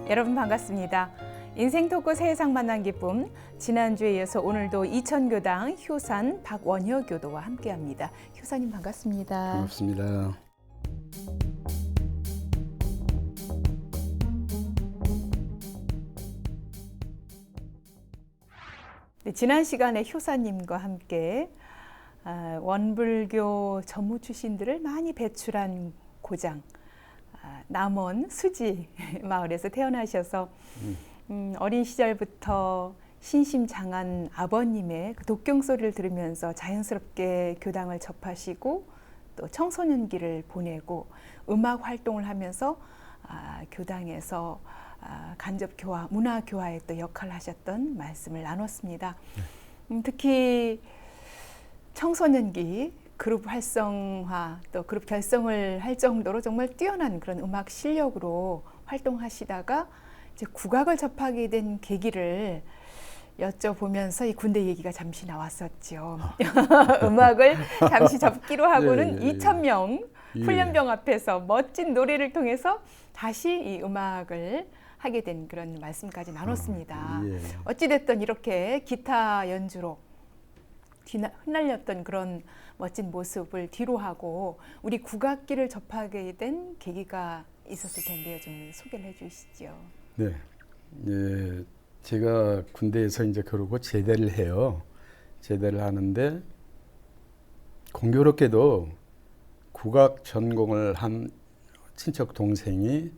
여러분 반갑습니다. 인생 토크 세상 만난 기쁨. 지난주에 이어서 오늘도 이천교당 효산 박원효 교도와 함께합니다. 효사님 반갑습니다. 반갑습니다. 네, 지난 시간에 효사님과 함께 원불교 전무 출신들을 많이 배출한 고장 남원 수지 마을에서 태어나셔서 어린 시절부터 신심장한 아버님의 그 독경 소리를 들으면서 자연스럽게 교당을 접하시고 또 청소년기를 보내고 음악 활동을 하면서 교당에서 간접교화, 문화교화의 또 역할을 하셨던 말씀을 나눴습니다. 특히 청소년기 그룹 활성화 또 그룹 결성을 할 정도로 정말 뛰어난 그런 음악 실력으로 활동하시다가 이제 국악을 접하게 된 계기를 여쭤보면서 이 군대 얘기가 잠시 나왔었죠. 음악을 잠시 접기로 하고는 2,000명 훈련병 앞에서 멋진 노래를 통해서 다시 이 음악을 하게 된 그런 말씀까지 나눴습니다. 어찌됐든 이렇게 기타 연주로 흩날렸던 그런 멋진 모습을 뒤로하고 우리 국악기를 접하게 된 계기가 있었을 텐데요. 좀 소개를 해주시죠. 네, 제가 군대에서 이제 그러고 제대를 해요. 제대를 하는데 공교롭게도 국악 전공을 한 친척 동생이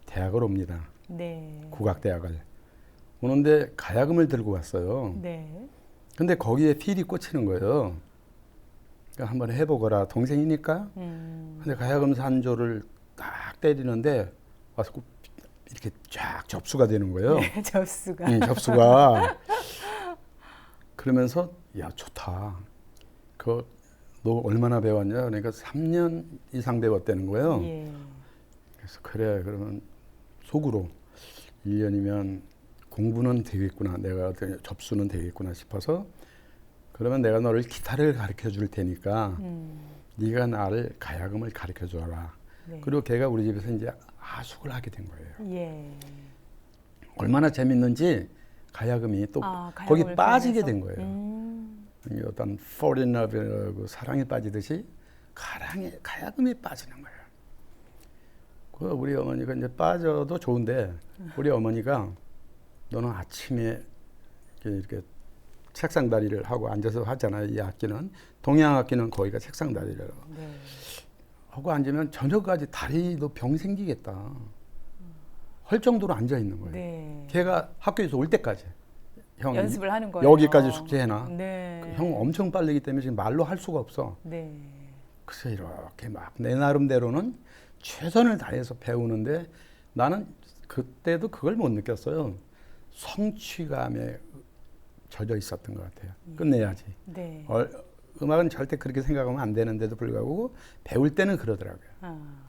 대학을 옵니다. 네. 국악대학을 오는데 가야금을 들고 왔어요. 네. 근데 거기에 필이 꽂히는 거예요. 그러니까 한번 해보거라. 동생이니까. 근데 가야금 산조를 딱 때리는데 와서 이렇게 쫙 접수가 되는 거예요. 네, 접수가. 접수가. 그러면서 야 좋다. 너 얼마나 배웠냐? 그러니까 3년 이상 배웠다는 거예요. 예. 그래서 그래 그러면 속으로 1년이면 공부는 되겠구나. 내가 접수는 되겠구나 싶어서 그러면 내가 너를 기타를 가르쳐 줄 테니까 네가 나를 가야금을 가르쳐 줘라. 네. 그리고 걔가 우리 집에서 이제 하숙을 하게 된 거예요. 예. 얼마나 재밌는지 가야금이 또 거기 빠지게 된 거예요. 어떤 fall in love라고 사랑에 빠지듯이 가야금에 빠지는 거예요. 그 우리 어머니가 이제 빠져도 좋은데 우리 어머니가 너는 아침에 이렇게 책상 다리를 하고 앉아서 하잖아요. 이 악기는 동양 악기는 거기가 책상 다리를 하고 앉으면 저녁까지 다리도 병 생기겠다 할 정도로 앉아 있는 거예요. 네. 걔가 학교에서 올 때까지 형 연습을 하는 거예요. 여기까지 숙제해놔. 네. 형 엄청 빠르기 때문에 지금 말로 할 수가 없어. 네. 그래서 이렇게 막 내 나름대로는 최선을 다해서 배우는데 나는 그때도 그걸 못 느꼈어요. 성취감에 젖어 있었던 것 같아요. 끝내야지. 네. 음악은 절대 그렇게 생각하면 안 되는데도 불구하고 배울 때는 그러더라고요.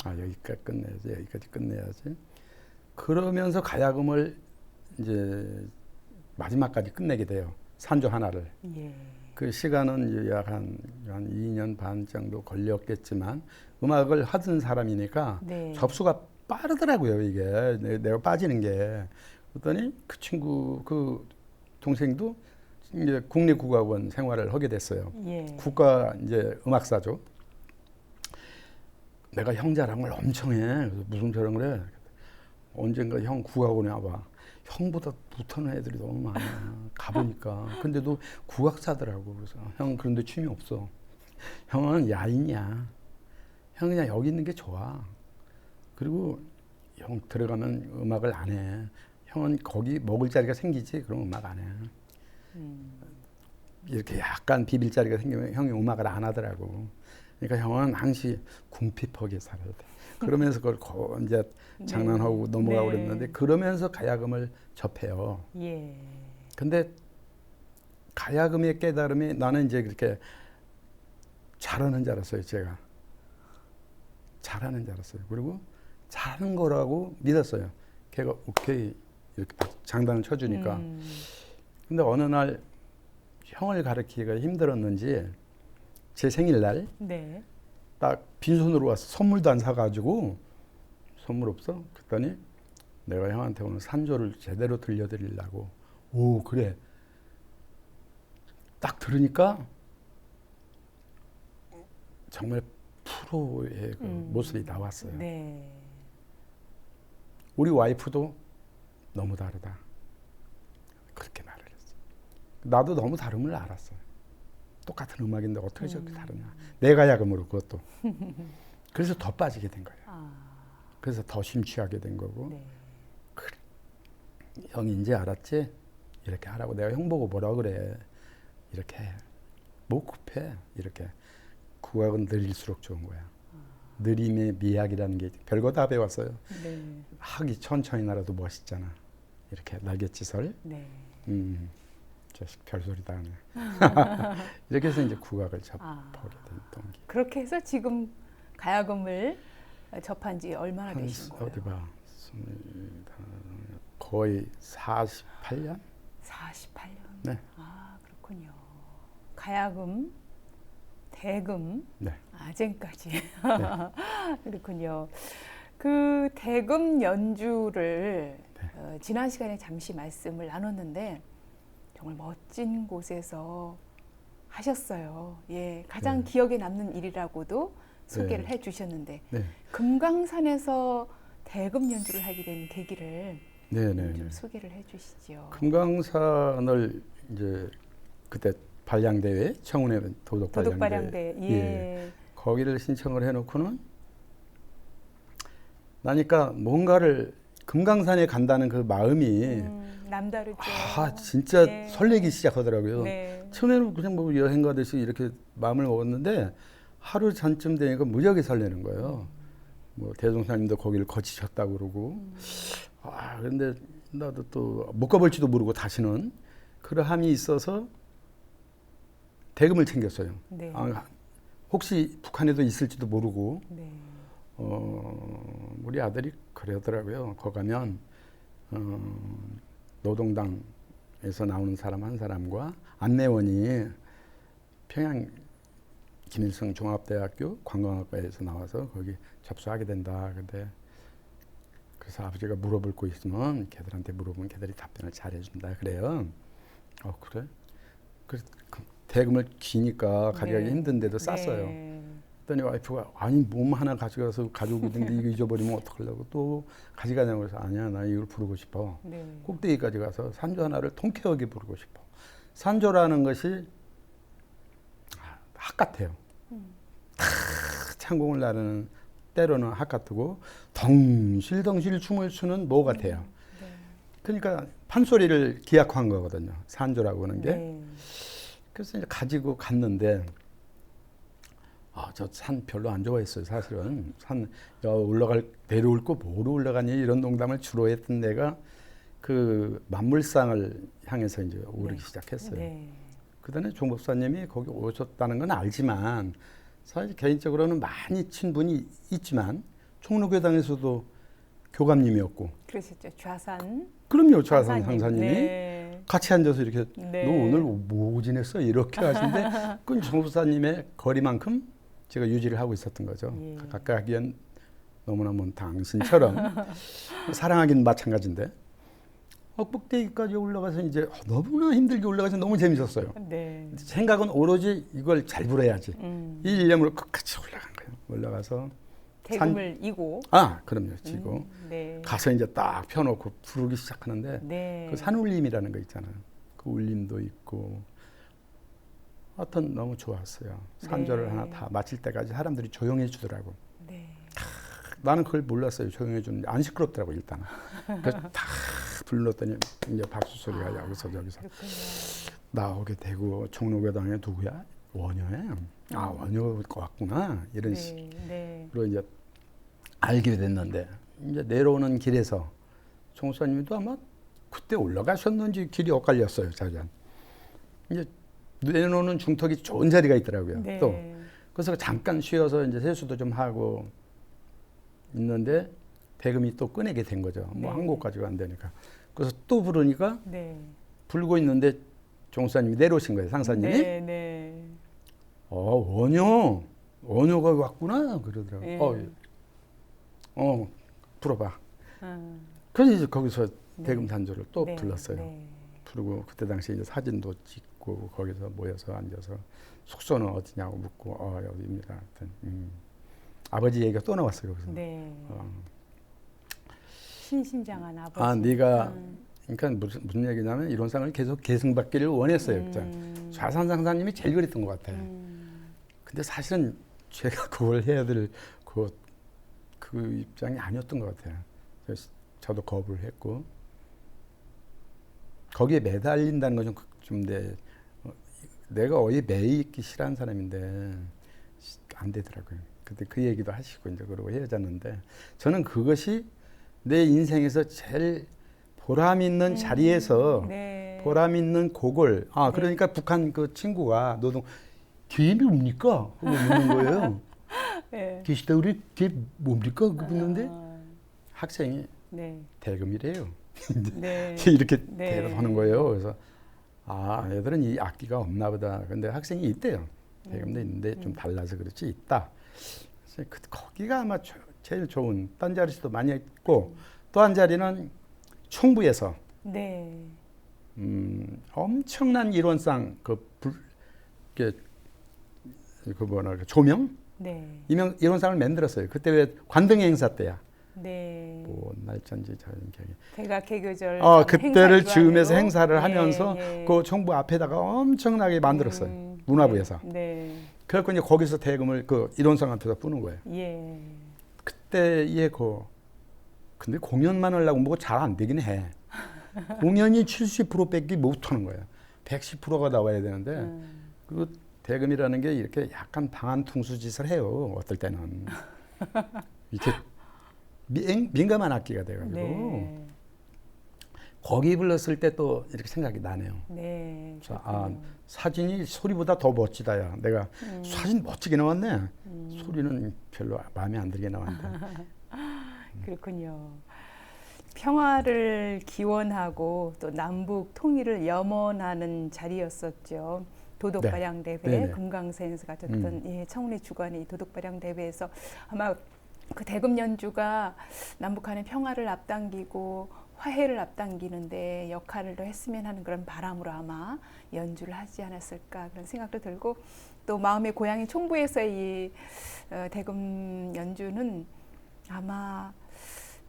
여기까지 끝내야지, 여기까지 끝내야지. 그러면서 가야금을 이제 마지막까지 끝내게 돼요. 산조 하나를. 예. 그 시간은 약 한 2년 반 정도 걸렸겠지만 음악을 하던 사람이니까 네. 접수가 빠르더라고요. 이게 내가 빠지는 게. 그랬더니 그 친구 그 동생도 이제 국립국악원 생활을 하게 됐어요. 예. 국가 이제 음악사죠. 내가 형 자랑을 엄청 해. 그래서 무슨 자랑을 해? 언젠가 형 국악원에 와봐. 형보다 못하는 애들이 너무 많아. 가보니까. 근데도 국악사더라고. 그래서 형 그런데 취미 없어. 형은 야인이야. 형 그냥 여기 있는 게 좋아. 그리고 형 들어가면 음악을 안 해. 형은 거기 먹을 자리가 생기지 그럼 음악 안 해. 이렇게 약간 비빌 자리가 생기면 형이 음악을 안 하더라고. 그러니까 형은 항시 궁핍하게 살아야 돼. 그러면서 그걸 이제 장난하고 넘어가고 그랬는데 그러면서 가야금을 접해요. 예. 근데 가야금의 깨달음이 나는 이제 그렇게 잘하는 줄 알았어요. 제가 잘하는 줄 알았어요. 그리고 잘하는 거라고 믿었어요. 걔가 오케이 이렇게 장단을 쳐주니까. 근데 어느 날 형을 가르치기가 힘들었는지 제 생일날 네. 딱 빈손으로 와서 선물도 안 사가지고 선물 없어? 그랬더니 내가 형한테 오늘 산조를 제대로 들려드리려고. 오, 그래. 딱 들으니까 정말 프로의 그 모습이 나왔어요. 네. 우리 와이프도 너무 다르다. 그렇게 말을 했어요. 나도 너무 다름을 알았어요. 똑같은 음악인데 어떻게 저렇게 다르냐. 내가 야금으로 그것도. 그래서 더 빠지게 된 거예요. 그래서 더 심취하게 된 거고. 네. 그래. 형이 이제 알았지? 이렇게 하라고. 내가 형 보고 뭐라 그래. 이렇게 해. 뭐 급해. 이렇게. 국악은 느릴수록 좋은 거야. 느림의 미학이라는 게 별거 다 배웠어요. 네. 학이 천천히 날아도 멋있잖아. 이렇게 날갯짓을. 네. 자식 별소리 다 하네. 이렇게 해서 이제 국악을 접하게 된 동기. 그렇게 해서 지금 가야금을 접한 지 얼마나 되신 거예요? 어디 봐. 거의 48년? 48년. 네. 아, 그렇군요. 가야금, 대금, 네. 아쟁까지. 네. 그렇군요. 그 대금 연주를 네. 지난 시간에 잠시 말씀을 나눴는데 정말 멋진 곳에서 하셨어요. 예, 가장 네. 기억에 남는 일이라고도 소개를 네. 해주셨는데 네. 금강산에서 대금 연주를 하게 된 계기를 네네. 좀 소개를 해주시죠. 금강산을 이제 그때 발량대회 청운회 도덕발량대. 예. 거기를 신청을 해놓고는 나니까 뭔가를 금강산에 간다는 그 마음이 남다르죠. 진짜 네. 설레기 시작하더라고요. 네. 처음에는 그냥 뭐 여행 가듯이 이렇게 마음을 먹었는데 하루 전쯤 되니까 무지하게 설레는 거예요. 뭐 대종사님도 거기를 거치셨다고 그러고 그런데 나도 또 못 가볼지도 모르고 다시는 그러함이 있어서 대금을 챙겼어요. 네. 혹시 북한에도 있을지도 모르고 네. 우리 아들이 그러더라고요. 거기 가면 노동당에서 나오는 사람 한 사람과 안내원이 평양 김일성 종합대학교 관광학과에서 나와서 거기 접수하게 된다. 근데 그래서 아버지가 물어볼 거 있으면 걔들한테 물어보면 걔들이 답변을 잘 해준다. 그래요. 그래? 그래서 대금을 기니까 가져가기 네. 힘든데도 쌌어요. 네. 그랬더니 와이프가 아니 몸 하나 가져가서 가져오고 있는데 이거 잊어버리면 어떡하려고 또 가져가냐고 해서 아니야 나 이걸 부르고 싶어. 네. 꼭대기까지 가서 산조 하나를 통쾌하게 부르고 싶어. 산조라는 것이 학 같아요. 창공을 나르는 때로는 학 같고 덩실덩실 춤을 추는 모 같아요. 네. 그러니까 판소리를 기약한 거거든요. 산조라고 하는 게. 네. 그래서 이제 가지고 갔는데 저 산 별로 안 좋아했어요. 사실은 산 내려올 거 뭐로 올라가니 이런 농담을 주로 했던 내가 그 만물상을 향해서 이제 오르기 시작했어요. 네. 그다음에 종법사님이 거기 오셨다는 건 알지만 사실 개인적으로는 많이 친 분이 있지만 총로교당에서도 교감님이었고 그러셨죠. 좌산. 그럼요. 좌산 상사님이 네. 같이 앉아서 이렇게 네. 너 오늘 뭐 지냈어? 이렇게 하시는데 그 종법사님의 거리만큼 제가 유지를 하고 있었던 거죠. 예. 가까이 하기엔 너무나 먼 당신처럼 사랑하기는 마찬가지인데 꼭대기까지 올라가서 이제 너무나 힘들게 올라가서 너무 재밌었어요. 네. 생각은 오로지 이걸 잘 불어야지. 이 일념으로 끝까지 올라간 거예요. 올라가서 대금을 이고. 그럼요. 지고 네. 가서 이제 딱 펴놓고 부르기 시작하는데 네. 그 산울림이라는 거 있잖아요. 그 울림도 있고 하여튼 너무 좋았어요. 산조를 네. 하나 다 마칠 때까지 사람들이 조용해 주더라고. 네. 나는 그걸 몰랐어요. 조용해 주는데 안 시끄럽더라고 일단은. 그래서 다 불렀더니 이제 박수 소리가 여기서 저기서 그렇군요. 나오게 되고 종로교당에 누구야? 원효예요. 원효가 왔구나 이런 식. 네. 그리고 이제 알게 됐는데 이제 내려오는 길에서 총수님도 아마 그때 올라가셨는지 길이 엇갈렸어요. 자기한. 이제 내려오는 중턱이 좋은 자리가 있더라고요. 네. 또 그래서 잠깐 쉬어서 이제 세수도 좀 하고 있는데 대금이 또 꺼내게 된 거죠. 뭐 네. 한 곡 가지고 안 되니까. 그래서 또 부르니까 네. 불고 있는데 종수님이 내려오신 거예요. 상사님이. 네. 네. 원효가 왔구나 그러더라고요. 네. 불어봐. 그래서 이제 거기서 네. 대금 단조를 또 네. 불렀어요. 네. 부르고 그때 당시에 이제 사진도 찍고 거기서 모여서 앉아서 숙소는 어디냐고 묻고 여기입니다. 하여튼, 아버지 얘기가 또 나왔어요. 거기서. 네. 신심장한 아버지. 네가 그러니까 무슨 얘기냐면 이론상을 계속 계승받기를 원했어요. 좌산 상사님이 제일 그랬던 것 같아요. 근데 사실은 제가 그걸 해야 될 그 입장이 아니었던 것 같아요. 그래서 저도 거부를 했고 거기에 매달린다는 건 좀 내가 어디 매이기 싫어하는 사람인데 안 되더라고요. 그때 그 얘기도 하시고 이제 그러고 헤어졌는데 저는 그것이 내 인생에서 제일 보람 있는 자리에서 네. 보람 있는 곡을 그러니까 북한 그 친구가 노동 계획이 뭡니까? 그거 묻는 거예요. 네. 계시다 우리 계획 뭡니까? 그거 묻는데 학생이 네. 대금이래요. 네. 이렇게 네. 대답하는 거예요. 그래서 얘들은 이 악기가 없나 보다. 근데 학생이 있대요. 대금도 있는데 좀 달라서 그렇지 있다. 그래서 거기가 아마 제일 좋은 딴 자리도 많이 있고 또 한 자리는 충북에서 네. 엄청난 이론상 조명 네. 이론상을 만들었어요. 그때 왜 관등 행사 때야. 네. 뭐 날짜인지 잘 기억이. 대각 개교절 그때를 즈음해서 일환으로? 행사를 하면서 그 정부 앞에다가 엄청나게 만들었어요. 문화부에서. 네. 그래서 이제 거기서 대금을 그 이론상 앞에서 뿌는 거예요. 예. 그때의 근데 공연만 하려고 뭐 잘 안 되긴 해. 공연이 70%밖에 못 하는 거예요. 110%가 나와야 되는데 그 대금이라는 게 이렇게 약간 방한퉁수 짓을 해요. 어떨 때는 이렇게 민감한 악기가 돼가지고 네. 거기 불렀을 때 또 이렇게 생각이 나네요. 네. 그래서 사진이 소리보다 더 멋지다야. 내가 사진 멋지게 나왔네. 소리는 별로 마음에 안 들게 나왔는데. 그렇군요. 평화를 기원하고 또 남북 통일을 염원하는 자리였었죠. 도덕발양 대회, 네네. 금강사 행사가 졌던 청운의 주관의 도덕발양 대회에서 아마 그 대금 연주가 남북한의 평화를 앞당기고 화해를 앞당기는데 역할을 더 했으면 하는 그런 바람으로 아마 연주를 하지 않았을까 그런 생각도 들고 또 마음의 고향인 총부에서의 이 대금 연주는 아마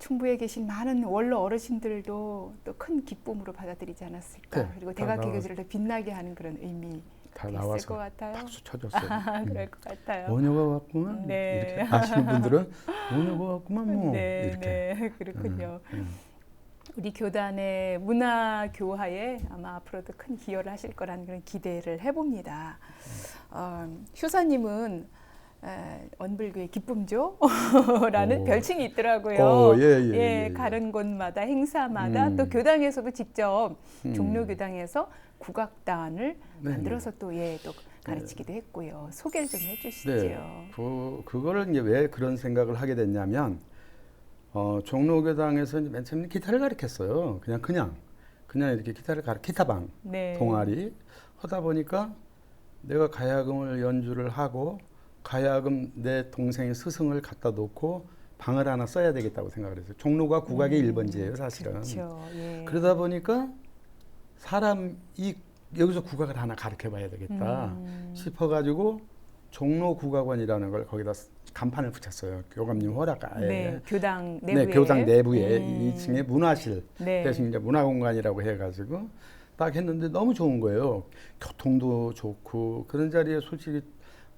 충북에 계신 많은 원로 어르신들도 또 큰 기쁨으로 받아들이지 않았을까. 네, 그리고 대각 개교절을 더 빛나게 하는 그런 의미 다 있을 나와서 것 같아요. 박수 쳐줬어요. 그럴 것 같아요. 원효가 왔구만. 네. 이렇게 아시는 분들은 원효가 왔구만 뭐 네, 이렇게. 네, 그렇군요. 우리 교단의 문화 교화에 아마 앞으로도 큰 기여를 하실 거라는 그런 기대를 해봅니다. 효사님은 언불교의 기쁨조라는 별칭이 있더라고요. 예. 가는 곳마다 행사마다 또 교당에서도 직접 종로교당에서 국악단을 만들어서 또 가르치기도 했고요. 소개를 좀 해주시죠. 네, 그거를 이제 왜 그런 생각을 하게 됐냐면 종로교당에서 맨 처음에 기타를 가르쳤어요. 그냥 이렇게 기타방 네. 동아리 하다 보니까 내가 가야금을 연주를 하고 가야금 내 동생의 스승을 갖다 놓고 방을 하나 써야 되겠다고 생각을 했어요. 종로가 국악의 1번지예요, 사실은. 그렇죠. 예. 그러다 보니까 사람이 여기서 국악을 하나 가르쳐봐야 되겠다 싶어가지고 종로 국악원이라는 걸 거기다 간판을 붙였어요. 교감님 허락하에. 네, 교당 내부에. 네, 교당 내부에 2층에 문화실 네. 대신 이제 문화공간이라고 해가지고 딱 했는데 너무 좋은 거예요. 교통도 좋고 그런 자리에 솔직히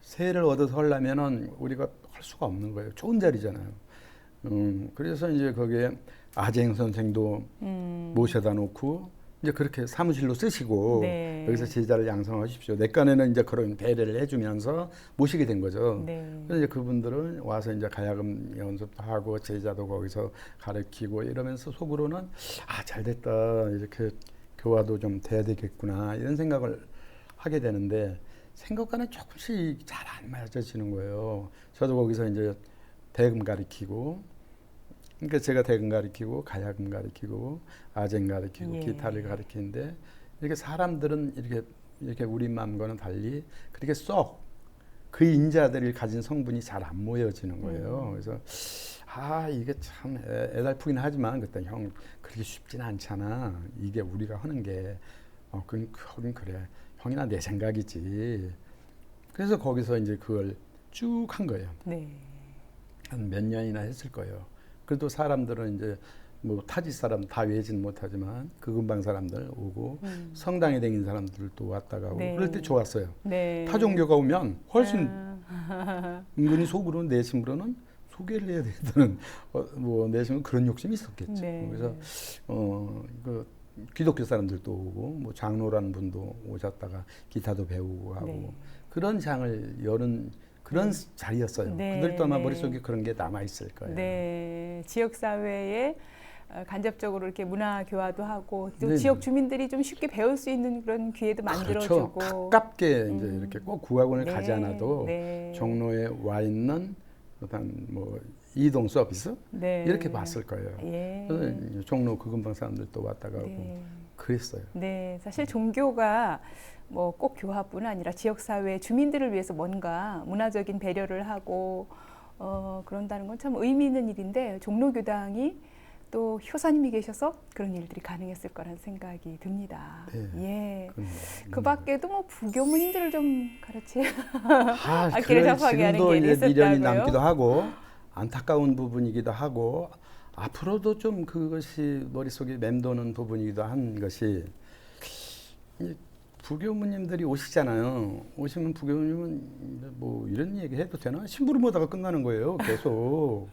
세를 얻어서 하려면은 우리가 할 수가 없는 거예요. 좋은 자리잖아요. 그래서 이제 거기에 아쟁 선생도 모셔다 놓고 이제 그렇게 사무실로 쓰시고 네. 여기서 제자를 양성하십시오. 내간에는 이제 그런 배려를 해주면서 모시게 된 거죠. 네. 그래서 이제 그분들은 와서 이제 가야금 연습도 하고 제자도 거기서 가르치고 이러면서 속으로는 잘됐다 이렇게 교화도 좀 돼야 되겠구나 이런 생각을 하게 되는데 생각과는 조금씩 잘 안 맞아지는 거예요. 저도 거기서 이제 대금 가르치고 그러니까 제가 대금 가르치고 가야금 가르치고 아쟁 가르치고 기타를 가르치는데 이렇게 사람들은 이렇게 우리 마음과는 달리 그렇게 쏙 그 인자들을 가진 성분이 잘 안 모여지는 거예요. 그래서 이게 참 애달프긴 하지만 그때 형 그렇게 쉽진 않잖아. 이게 우리가 하는 게 그건 그래. 형이나 내 생각이지. 그래서 거기서 이제 그걸 쭉 한 거예요. 네. 한 몇 년이나 했을 거예요. 그래도 사람들은 이제 뭐 타지 사람 다 외진 못하지만 그 근방 사람들 오고 성당에 다니는 사람들도 왔다 가고 네. 그럴 때 좋았어요. 네. 타 종교가 오면 훨씬 은근히 속으로 내심으로는 소개를 해야 되는 뭐 내심은 그런 욕심이 있었겠죠. 네. 그래서 그 기독교 사람들도 오고 뭐 장로라는 분도 오셨다가 기타도 배우고 하고 네. 그런 장을 여는 그런 자리였어요. 네. 그들도 아마 네. 머릿속에 그런 게 남아 있을 거예요. 네, 지역 사회에 간접적으로 이렇게 문화 교화도 하고 또 네. 지역 주민들이 좀 쉽게 배울 수 있는 그런 기회도 만들어주고 그렇죠. 가깝게 이제 이렇게 꼭 국악원을 네. 가지 않아도 네. 종로에 와 있는 어떤 뭐 이동 서비스 네. 이렇게 봤을 거예요. 예. 그래서 종로 그 근방 사람들도 왔다 가고 네. 그랬어요. 네, 사실 종교가 뭐 꼭 교화뿐 아니라 지역 사회 주민들을 위해서 뭔가 문화적인 배려를 하고 그런다는 건 참 의미 있는 일인데 종로교당이 또 효사님이 계셔서 그런 일들이 가능했을 거라는 생각이 듭니다. 네. 예. 그 밖에도 뭐 부교무님들을 좀 가르치 그래, 길을 접하게 하는 지금도 게 이제 미련이 있었다고요? 남기도 하고 안타까운 부분이기도 하고 앞으로도 좀 그것이 머릿속에 맴도는 부분이기도 한 것이 이 부교무님들이 오시잖아요. 오시면 부교무님은 뭐 이런 얘기 해도 되나? 심부름하다가 끝나는 거예요. 계속.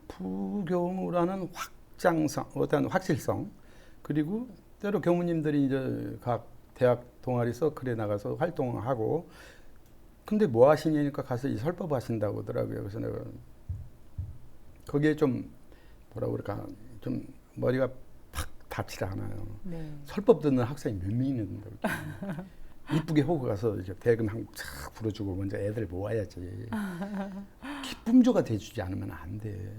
부교무라는 확장성, 어떤 확실성, 그리고 때로 교무님들이 이제 각 대학 동아리 서클에 나가서 활동하고, 근데 뭐 하시냐니까 가서 이 설법 하신다고 하더라고요. 그래서 내가 거기에 좀 뭐라 그럴까, 좀 머리가 팍 닿지가 않아요. 네. 설법 듣는 학생이 몇 명이 있는다고. 이쁘게 하고 가서 이제 대금 한곡 쫙 불어주고 먼저 애들 모아야지. 기쁨조가 돼주지 않으면 안 돼.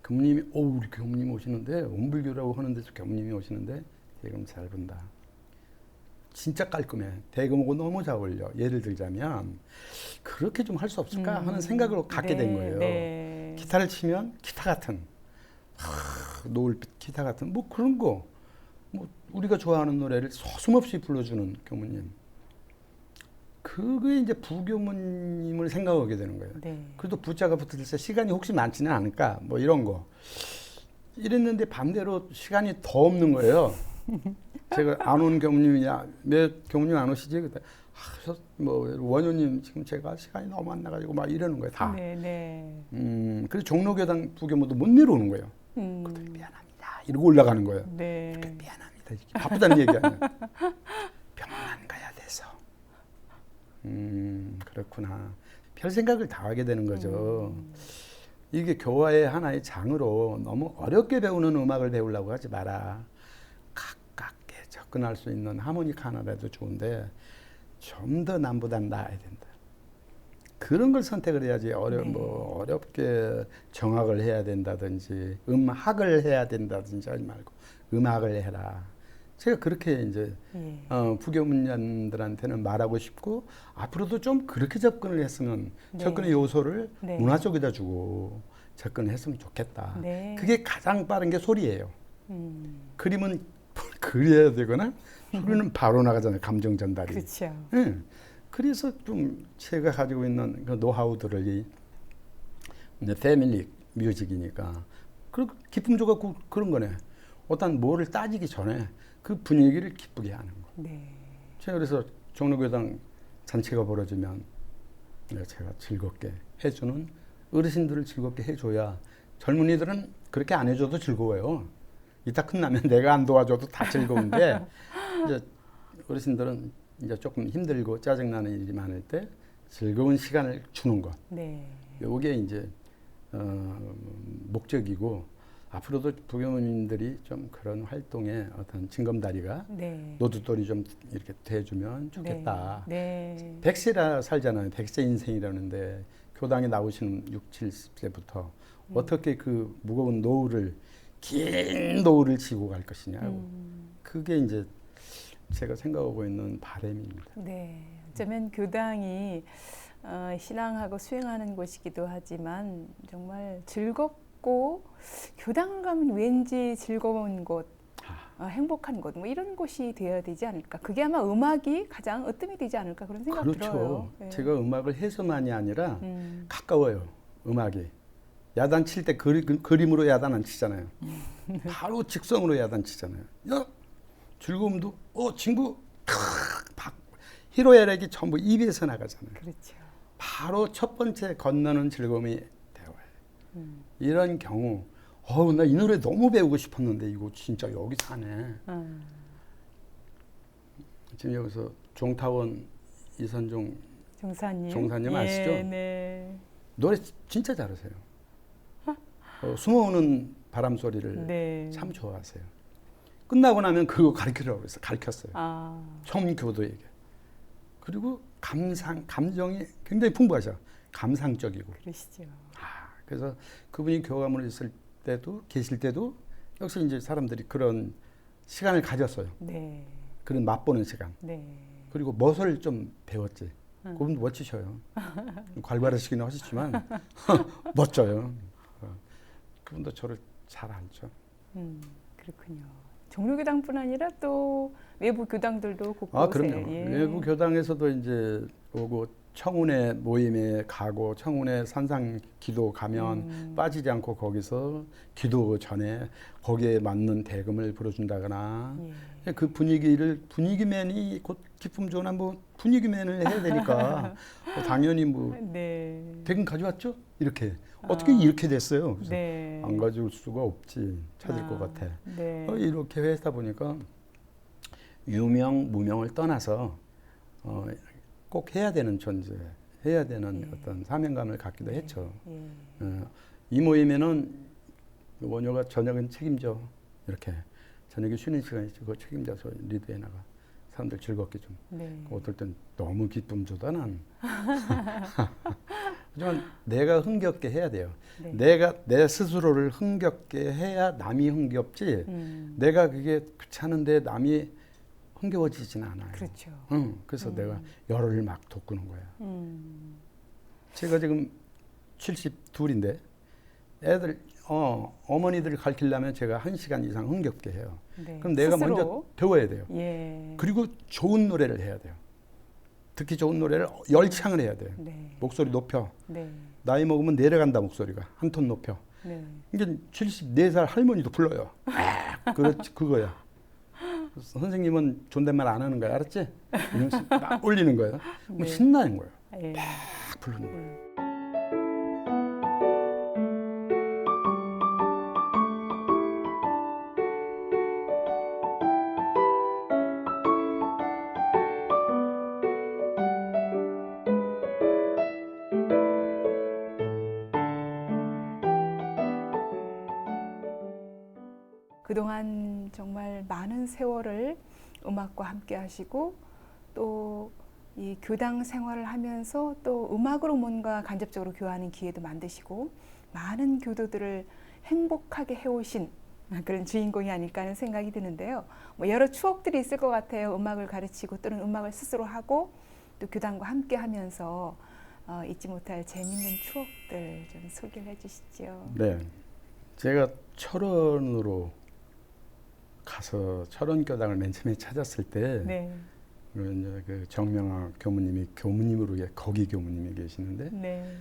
교무님이 우리 교무님 오시는데 원불교라고 하는 데서 교무님이 오시는데 대금 잘 본다. 진짜 깔끔해. 대금하고 너무 잘 어울려. 예를 들자면 그렇게 좀 할 수 없을까 하는 생각을 갖게 된 거예요. 네. 기타를 치면 기타 같은 노을빛 기타 같은 뭐 그런 거. 뭐 우리가 좋아하는 노래를 서슴없이 불러주는 교무님. 그게 이제 부교무님을 생각하게 되는 거예요. 네. 그래도 부자가 붙을 때 시간이 혹시 많지는 않을까 뭐 이런 거. 이랬는데 반대로 시간이 더 없는 거예요. 제가 안 온 교무님이냐, 몇 교무님 안 오시지? 그때 뭐 원효님 지금 제가 시간이 너무 안 나가지고 막 이러는 거예요. 다. 네, 네. 그래서 종로교당 부교무도 못 내려오는 거예요. 미안합니다. 이러고 올라가는 거예요. 네. 미안합니다. 바쁘다는 얘기 아니에요. 병원 가야 돼서. 그렇구나. 별 생각을 다 하게 되는 거죠. 이게 교화의 하나의 장으로 너무 어렵게 배우는 음악을 배우려고 하지 마라. 가깝게 접근할 수 있는 하모니카 하나라도 좋은데 좀 더 남보단 나아야 된다. 그런 걸 선택을 해야지 뭐 어렵게 정학을 해야 된다든지 음악을 해야 된다든지 하지 말고 음악을 해라. 제가 그렇게 이제 부교문년들한테는 말하고 싶고 앞으로도 좀 그렇게 접근을 했으면 접근의 요소를 문화 쪽에다 주고 접근을 했으면 좋겠다. 그게 가장 빠른 게 소리예요. 그림은 그려야 되거나 소리는 바로 나가잖아요. 감정 전달이. 그렇죠. 그래서 좀 제가 가지고 있는 그 노하우들을 이 패밀리 뮤직이니까 기쁨 줘갖고 그런 거네. 어떤 뭐를 따지기 전에 그 분위기를 기쁘게 하는 거. 네. 제가 그래서 종로교당 잔치가 벌어지면 제가 즐겁게 해주는 어르신들을 즐겁게 해줘야 젊은이들은 그렇게 안 해줘도 즐거워요. 이따 끝나면 내가 안 도와줘도 다 즐거운데 이제 어르신들은 이제 조금 힘들고 짜증나는 일이 많을 때 즐거운 시간을 주는 것. 이게 이제 목적이고 앞으로도 부교무님들이 좀 그런 활동에 어떤 징검다리가 노두돌이 좀 이렇게 돼주면 좋겠다. 100세라 살잖아요. 100세 인생이라는데 교당에 나오시는 6, 70세부터 어떻게 그 무거운 노을을 긴 노을을 지고 갈 것이냐고. 그게 이제 제가 생각하고 있는 바람입니다. 네, 어쩌면 교당이 신앙하고 수행하는 곳이기도 하지만 정말 즐겁고 교당 가면 왠지 즐거운 곳, 행복한 곳, 뭐 이런 곳이 되어야 되지 않을까. 그게 아마 음악이 가장 으뜸이 되지 않을까 그런 생각 그렇죠. 들어요. 네. 제가 음악을 해서만이 아니라 가까워요. 음악이. 야단 칠 때 그림으로 야단 안 치잖아요. 바로 직성으로 야단 치잖아요. 야, 즐거움도 친구 희로애락이 전부 입에서 나가잖아요. 그렇죠. 바로 첫 번째 건너는 즐거움이 대화예요. 이런 경우 나 이 노래 너무 배우고 싶었는데 이거 진짜 여기 사네. 지금 여기서 종타원 이선종 종사님 아시죠? 네. 노래 진짜 잘하세요. 숨어오는 바람 소리를 네. 참 좋아하세요. 끝나고 나면 그거 가르치라고 그랬어요. 가르쳤어요. 처음 교도에게. 그리고 감정이 굉장히 풍부하셔. 감상적이고. 그러시죠. 그래서 그분이 교감을 있을 때도 계실 때도 역시 이제 사람들이 그런 시간을 가졌어요. 네. 그런 맛보는 시간. 네. 그리고 멋을 좀 배웠지. 그분도 멋지셔요. 괄괄하시기는 하시지만 멋져요. 그분도 저를 잘 알죠. 그렇군요. 종로교당뿐 아니라 또 외부 교당들도 곳곳에. 그럼요. 예. 외부 교당에서도 이제 오고 청운회 모임에 가고 청운회 산상 기도 가면 빠지지 않고 거기서 기도 전에 거기에 맞는 대금을 불어준다거나 그 분위기맨이 곧 기쁨 좋으나 뭐 분위기맨을 해야 되니까 당연히 뭐 대금 가져왔죠? 이렇게 어떻게 이렇게 됐어요? 그래서 안 가져올 수가 없지. 찾을 것 같아. 이렇게 하다 보니까 유명 무명을 떠나서 꼭 해야 되는 존재, 해야 되는 어떤 사명감을 갖기도 했죠. 이 모임에는 원효가 저녁은 책임져. 이렇게 저녁에 쉬는 시간이지 그거 책임져서 리드해 나가. 사람들 즐겁게 좀. 어떨 땐 너무 기쁨 주다 난. 하지만 내가 흥겹게 해야 돼요. 내가 내 스스로를 흥겹게 해야 남이 흥겹지. 내가 그게 귀찮은데 남이 흥겨워지진 않아요. 그렇죠. 그래서 내가 열을 막 돋구는 거야. 제가 지금 72인데 애들 어머니들 가르치려면 제가 1시간 이상 흥겹게 해요. 그럼 내가 스스로? 먼저 배워야 돼요. 그리고 좋은 노래를 해야 돼요. 듣기 좋은 노래를 열창을 해야 돼요. 목소리 높여. 나이 먹으면 내려간다 목소리가. 한 톤 높여. 이제 74살 할머니도 불러요. 그렇지 그거야. 선생님은 존댓말 안 하는 거야, 알았지? 이러면서 막 올리는 거야. 뭐 신나는 거야. 막 부르는 거야. 그동안 정말 많은 세월을 음악과 함께 하시고 또 이 교당 생활을 하면서 또 음악으로 뭔가 간접적으로 교화하는 기회도 만드시고 많은 교도들을 행복하게 해오신 그런 주인공이 아닐까 하는 생각이 드는데요. 뭐 여러 추억들이 있을 것 같아요. 음악을 가르치고 또는 음악을 스스로 하고 또 교당과 함께 하면서 잊지 못할 재밌는 추억들 좀 소개를 해주시죠. 네, 제가 철원으로 가서 철원교당을 맨 처음에 찾았을 때 그 정명아 교무님이 교무님으로 거기 교무님이 계시는데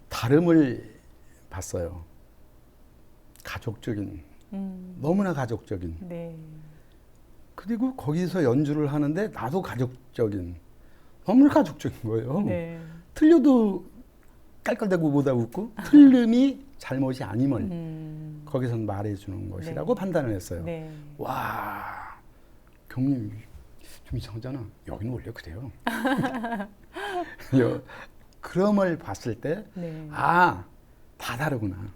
다름을 봤어요. 가족적인 너무나 가족적인 그리고 거기서 연주를 하는데 나도 가족적인 너무나 가족적인 거예요. 틀려도 깔깔대고 보다 웃고 틀림이 잘못이 아님을 거기선 말해주는 것이라고 판단을 했어요. 와, 교무님 좀 이상하잖아. 여기는 원래 그래요. 그럼을 봤을 때 다 다르구나.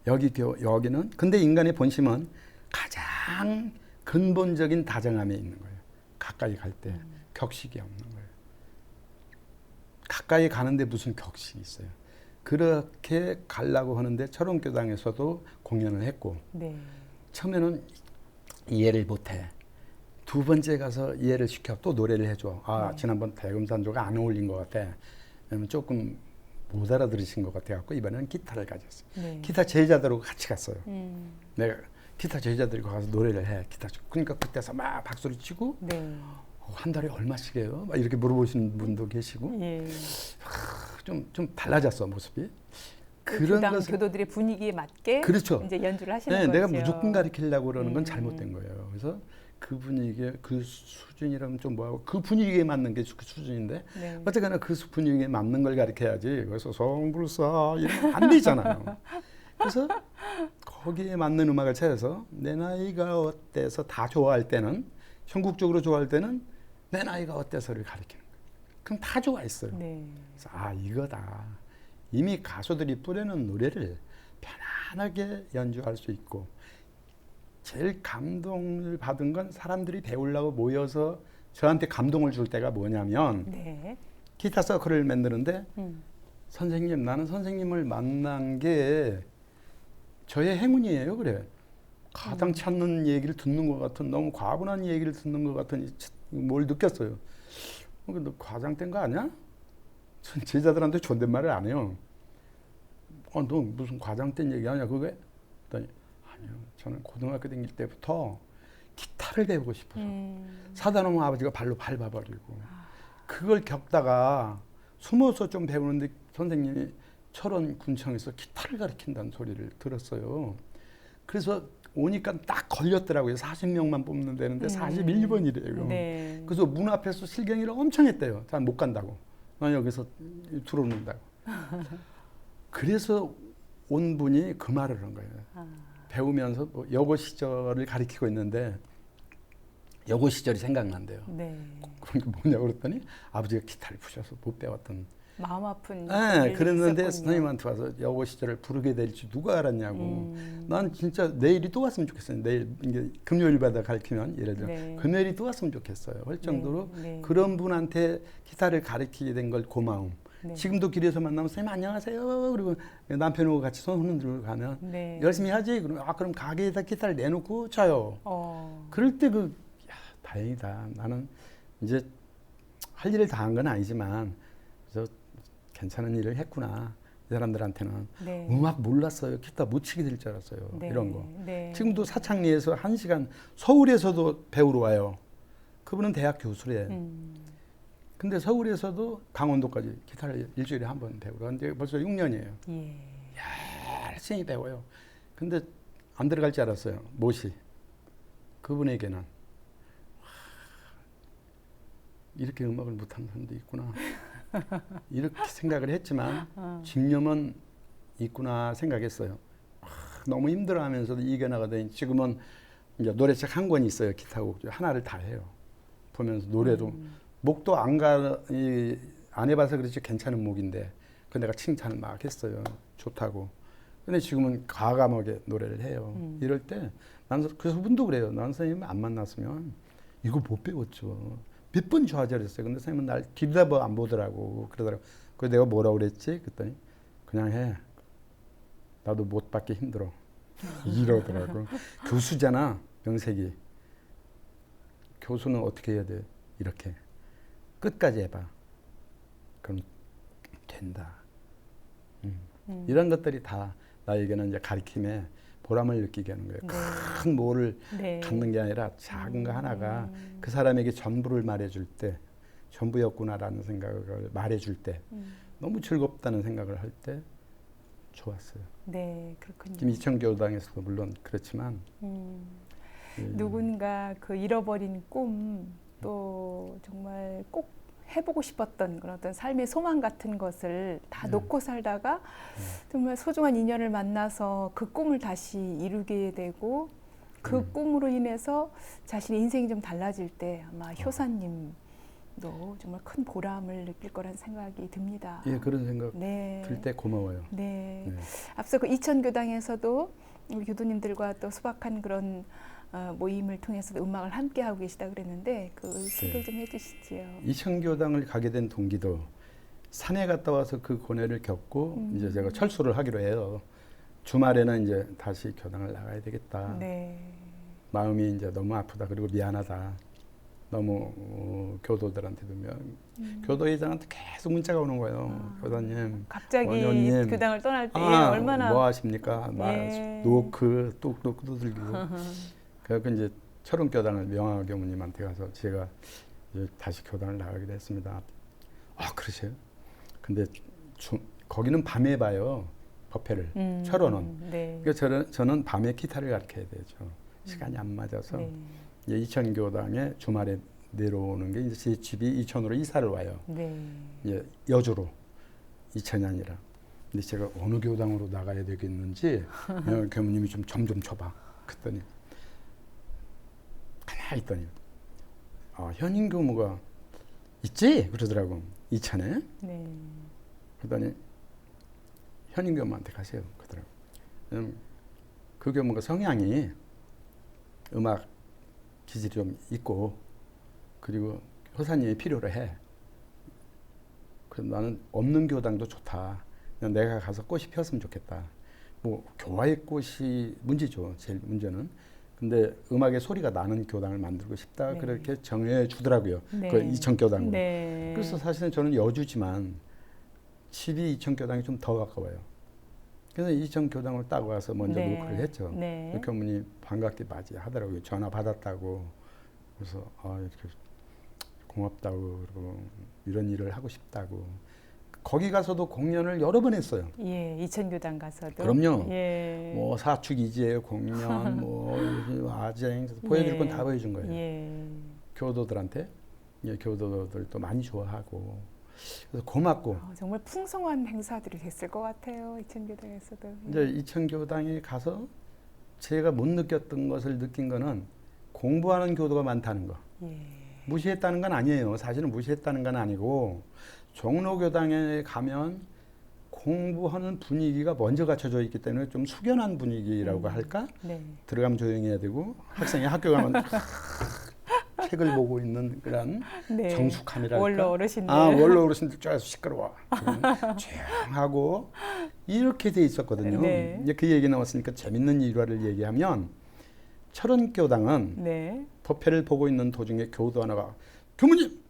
여기는 근데 인간의 본심은 가장 근본적인 다정함에 있는 거예요. 가까이 갈 때 격식이 없는 거예요. 가까이 가는데 무슨 격식이 있어요. 그렇게 가려고 하는데 철원교당에서도 공연을 했고 처음에는 이해를 못해. 두 번째 가서 이해를 시켜 또 노래를 해줘. 지난번 대금산조가 안 어울린 것 같아. 왜냐면 조금 못 알아들으신 것 같아갖고 이번에는 기타를 가졌어요. 네. 기타 제자들하고 같이 갔어요. 내가 기타 제자들과 가서 노래를 해. 기타 치고. 그러니까 그때서 막 박수를 치고 네. 한 달에 얼마씩 해요? 막 이렇게 물어보시는 분도 계시고 예. 좀 달라졌어 모습이. 그런 교도들의 분위기에 맞게 그렇죠. 이제 연주를 하시는 네, 거죠. 내가 무조건 가르치려고 그러는 건 잘못된 거예요. 그래서 그 분위기에 그 수준이라면 좀 뭐하고 그 분위기에 맞는 게 그 수준인데 네. 어쨌거나 그 분위기에 맞는 걸 가르쳐야지. 그래서 성불사 이러면 안 되잖아요. 그래서 거기에 맞는 음악을 찾아서 내 나이가 어때서 다 좋아할 때는 전국적으로 좋아할 때는 내 나이가 어때서를 가르치는 거예요. 그럼 다 좋아했어요. 네. 그래서 이거다. 이미 가수들이 뿌려놓은 노래를 편안하게 연주할 수 있고 제일 감동을 받은 건 사람들이 배우려고 모여서 저한테 감동을 줄 때가 뭐냐면 네. 기타 서클을 만드는데 선생님 나는 선생님을 만난 게 저의 행운이에요. 그래. 가장 찾는 얘기를 듣는 것 같은 너무 과분한 얘기를 듣는 것 같은 뭘 느꼈어요. 너 과장된 거 아니야? 제자들한테 존댓말을 안 해요. 너 무슨 과장된 얘기 하냐 그게? 그랬더니 아니요. 저는 고등학교 다닐 때부터 기타를 배우고 싶어서 사다 놓으면 아버지가 발로 밟아버리고 그걸 겪다가 숨어서 좀 배우는데 선생님이 철원 군청에서 기타를 가르친다는 소리를 들었어요. 그래서 오니까 딱 걸렸더라고요. 40명만 뽑는 데는데 41번이래요. 네. 그래서 문 앞에서 실갱이를 엄청 했대요. 잘 못 간다고. 난 여기서 들어오는다고. 그래서 온 분이 그 말을 한 거예요. 배우면서 뭐 여고 시절을 가리키고 있는데 여고 시절이 생각난대요. 네. 그러니까 뭐냐고 그랬더니 아버지가 기타를 부셔서 못 배웠던. 마음 아픈. 네, 그랬는데 있었군요. 선생님한테 와서 여고 시절을 부르게 될지 누가 알았냐고. 난 진짜 내일이 또 왔으면 좋겠어요. 내일 이제 금요일마다 가르치면 예를 들어 네. 금요일이 또 왔으면 좋겠어요. 할 정도로 네. 그런 분한테 기타를 가르치게 된 걸 고마움. 네. 지금도 길에서 만나면 선생님 안녕하세요. 그리고 남편하고 같이 손 흔들고 가면 네. 열심히 하지. 그럼 가게에다 기타를 내놓고 쳐요. 그럴 때 다행이다. 나는 이제 할 일을 다 한 건 아니지만 괜찮은 일을 했구나. 이 사람들한테는 네. 음악 몰랐어요. 기타 못 치게 될 줄 알았어요. 네. 이런 거. 네. 지금도 사창리에서 1시간 서울에서도 배우러 와요. 그분은 대학 교수래. 근데 서울에서도 강원도까지 기타를 일주일에 한 번 배우러. 근데 벌써 6년이에요. 예. 열심히 배워요. 근데 안 들어갈 줄 알았어요. 못이. 그분에게는 이렇게 음악을 못하는 사람도 있구나. 이렇게 생각을 했지만 집념은 있구나 생각했어요. 너무 힘들어하면서도 이겨나가더니 지금은 이제 노래책 한 권이 있어요. 기타곡 하나를 다 해요. 보면서 노래도 목도 안 해봐서 그렇지 괜찮은 목인데 그 내가 칭찬을 막 했어요. 좋다고. 근데 지금은 과감하게 노래를 해요. 이럴 때 난 그분도 그래요. 난 선생님 안 만났으면 이거 못 배웠죠. 몇 번 좌절했어요. 근데 선생님은 날 뒤돌아봐 안 보더라고. 그러더라고. 그래서 내가 뭐라고 그랬지? 그랬더니 그냥 해. 나도 못 받기 힘들어. 이러더라고. 교수잖아. 명색이. 교수는 어떻게 해야 돼? 이렇게. 끝까지 해봐. 그럼 된다. 이런 것들이 다 나에게는 이제 가르침에 보람을 느끼게 하는 거예요. 네. 큰 뭐를 네. 갖는 게 아니라 작은 거 하나가 그 사람에게 전부를 말해줄 때 전부였구나라는 생각을 말해줄 때 너무 즐겁다는 생각을 할 때 좋았어요. 네, 그렇군요. 지금 이천교당에서도 물론 그렇지만 누군가 그 잃어버린 꿈 또 정말 꼭 해보고 싶었던 그런 어떤 삶의 소망 같은 것을 다 놓고 살다가 정말 소중한 인연을 만나서 그 꿈을 다시 이루게 되고 그 꿈으로 인해서 자신의 인생이 좀 달라질 때 아마 효사님도 정말 큰 보람을 느낄 거라는 생각이 듭니다. 예, 그런 생각 네. 들 때 고마워요. 네. 네. 앞서 그 이천교당에서도 우리 교도님들과 또 소박한 그런 모임을 통해서도 음악을 함께 하고 계시다 그랬는데 그 소개 좀 해주시지요. 이천교당을 가게 된 동기도 산에 갔다 와서 그 고뇌를 겪고 이제 제가 철수를 하기로 해요. 주말에는 이제 다시 교당을 나가야 되겠다. 네. 마음이 이제 너무 아프다 그리고 미안하다. 너무 교도들한테도 교도회장한테 계속 문자가 오는 거예요. 교사님, 갑자기 원장님, 교당을 떠날 때 얼마나 뭐 하십니까? 예. 노크 뚝뚝 두들기고. 그래서 이제 철원교당을 명화 교무님한테 가서 제가 이제 다시 교당을 나가게 됐습니다. 아, 그러세요? 근데 거기는 밤에 봐요. 법회를. 철원은. 네. 그러니까 저는 밤에 기타를 가르쳐야 되죠. 시간이 안 맞아서. 네. 이제 이천교당에 주말에 내려오는 게 이제 제 집이 이천으로 이사를 와요. 네. 이제 여주로 이천이 아니라. 근데 제가 어느 교당으로 나가야 되겠는지 교무님이 좀 쳐봐. 그랬더니 가만히 있더니 현임 교무가 있지? 그러더라고. 이천에. 네. 그러더니 현임 교무한테 가세요. 그러더라고. 그 교무가 성향이 음악 기질이 좀 있고 그리고 효사님이 필요로 해. 그래서 나는 없는 교당도 좋다. 그냥 내가 가서 꽃이 피었으면 좋겠다. 뭐 교화의 꽃이 문제죠. 제일 문제는. 근데 음악의 소리가 나는 교당을 만들고 싶다. 네. 그렇게 정해 주더라고요. 네. 그 이천교당으로. 네. 그래서 사실은 저는 여주지만 집이 이천교당이 좀 더 가까워요. 그래서 이천교당을 따고 가서 먼저 네. 노크를 했죠. 네. 교무님이 반갑게 맞이하더라고요. 전화 받았다고. 그래서 이렇게 고맙다고 그러고 이런 일을 하고 싶다고. 거기 가서도 공연을 여러 번 했어요. 예, 이천교당 가서도. 그럼요. 예. 뭐 사축이지의 공연, 뭐 아쟁 보여줄 건 다 보여준 거예요. 예. 교도들한테. 예, 교도들도 많이 좋아하고. 그래서 고맙고. 정말 풍성한 행사들이 됐을 것 같아요. 이천교당에서도. 이제 이천교당에 가서 제가 못 느꼈던 것을 느낀 거는 공부하는 교도가 많다는 거. 예. 무시했다는 건 아니에요. 사실은 무시했다는 건 아니고 종로교당에 가면 공부하는 분위기가 먼저 갖춰져 있기 때문에 좀 숙연한 분위기라고 할까? 네. 들어가면 조용히 해야 되고 학생이 학교 가면 책을 보고 있는 그런 네. 정숙함이랄까? 원로 어르신들. 원로 어르신들 쫙 시끄러워. 조용하고 이렇게 돼 있었거든요. 네. 이제 그 얘기 나왔으니까 재밌는 일화를 얘기하면 철원교당은 네. 법회를 보고 있는 도중에 교도 하나가 교무님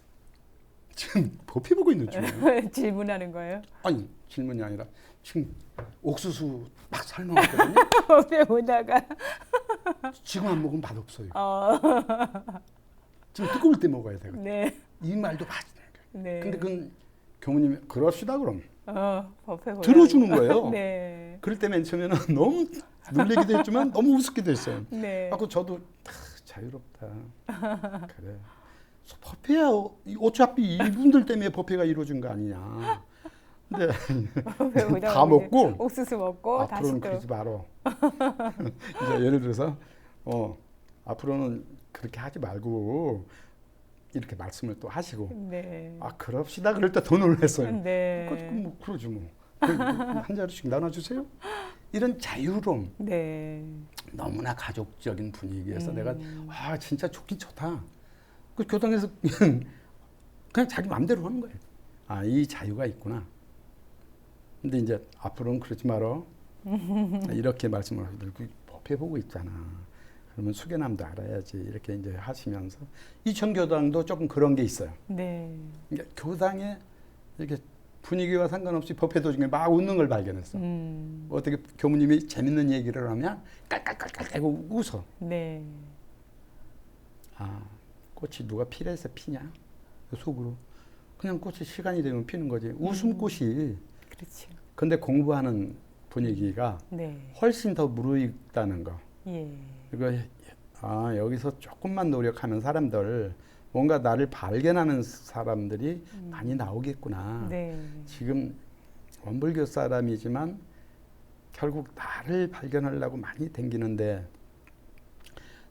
지금 법회 보고 있는 중이에요. 질문하는 거예요? 아니 질문이 아니라 지금 옥수수 막 삶아왔거든요. 법회 오다가. 지금 안 먹으면 맛없어요. 어. 지금 뜨거울 때 먹어야 되거든요. 네. 이 말도 맞아요. 네. 근데 그건 교무님이 그럽시다 그럼 법회 들어주는 거예요. 네. 그럴 때 맨 처음에는 너무 놀라기도 했지만 너무 우습기도 했어요. 네. 그 저도 자유롭다. 그래. 법회야 어차피 이분들 때문에 법회가 이루어진 거 아니냐. 근데 다 먹고 옥수수 먹고 다시 앞으로는 또 그러지 마라. 이제 예를 들어서 앞으로는 그렇게 하지 말고 이렇게 말씀을 또 하시고 네. 그럽시다 그럴 때 더 놀랐어요. 네. 뭐 그러지 뭐. 한 자리씩 나눠주세요. 이런 자유로움. 네. 너무나 가족적인 분위기에서 내가 진짜 좋긴 좋다. 그 교당에서 그냥 자기 마음대로 하는 거예요. 이 자유가 있구나. 근데 이제 앞으로는 그러지 마라. 이렇게 말씀을 하시더라고요. 그 법회 보고 있잖아. 그러면 숙연함도 알아야지. 이렇게 이제 하시면서 이천교당도 조금 그런 게 있어요. 네. 그러니까 교당에 이렇게 분위기와 상관없이 법회 도중에 막 웃는 걸 발견했어. 어떻게 교무님이 재밌는 얘기를 하면 깔깔깔깔 웃어. 네. 꽃이 누가 피래서 피냐? 속으로. 그냥 꽃이 시간이 되면 피는 거지. 웃음꽃이. 그렇죠. 근데 공부하는 분위기가 네. 훨씬 더 무르익다는 거. 예. 그리고 여기서 조금만 노력하면 사람들 뭔가 나를 발견하는 사람들이 많이 나오겠구나. 네. 지금 원불교 사람이지만 결국 나를 발견하려고 많이 댕기는데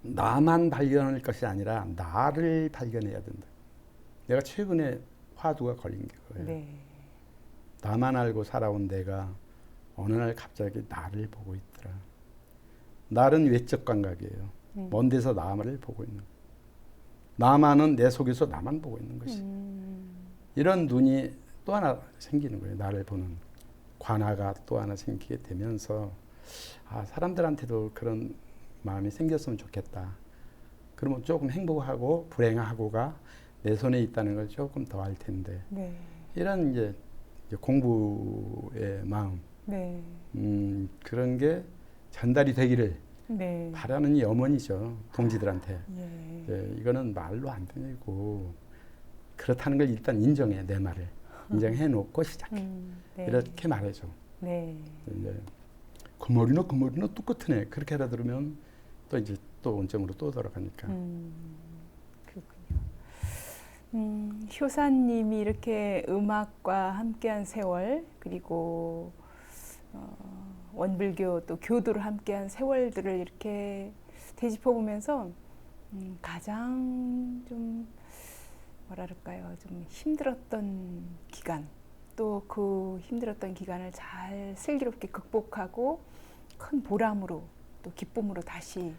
나만 발견할 것이 아니라 나를 발견해야 된다. 내가 최근에 화두가 걸린 거예요. 네. 나만 알고 살아온 내가 어느 날 갑자기 나를 보고 있더라. 나는 외적 감각이에요. 먼 데서 나를 보고 있는. 나만은 내 속에서 나만 보고 있는 것이. 이런 눈이 또 하나 생기는 거예요. 나를 보는 관화가 또 하나 생기게 되면서 사람들한테도 그런 마음이 생겼으면 좋겠다. 그러면 조금 행복하고 불행하고가 내 손에 있다는 걸 조금 더 알 텐데. 네. 이런 이제 공부의 마음, 네. 그런 게 전달이 되기를 네. 바라는 염원이죠. 동지들한테. 예. 예, 이거는 말로 안 되고 그렇다는 걸 일단 인정해. 내 말을 인정해 놓고 시작해. 네. 이렇게 말해줘. 네. 이제 그 머리는 똑같으네. 그렇게 알아들으면 또 이제 또 원점으로 또 돌아가니까. 그렇군요. 효사님이 이렇게 음악과 함께한 세월, 그리고 원불교 또 교도를 함께한 세월들을 이렇게 되짚어 보면서 가장 좀 뭐랄까요, 좀 힘들었던 기간, 또 그 힘들었던 기간을 잘 슬기롭게 극복하고 큰 보람으로 또 기쁨으로 다시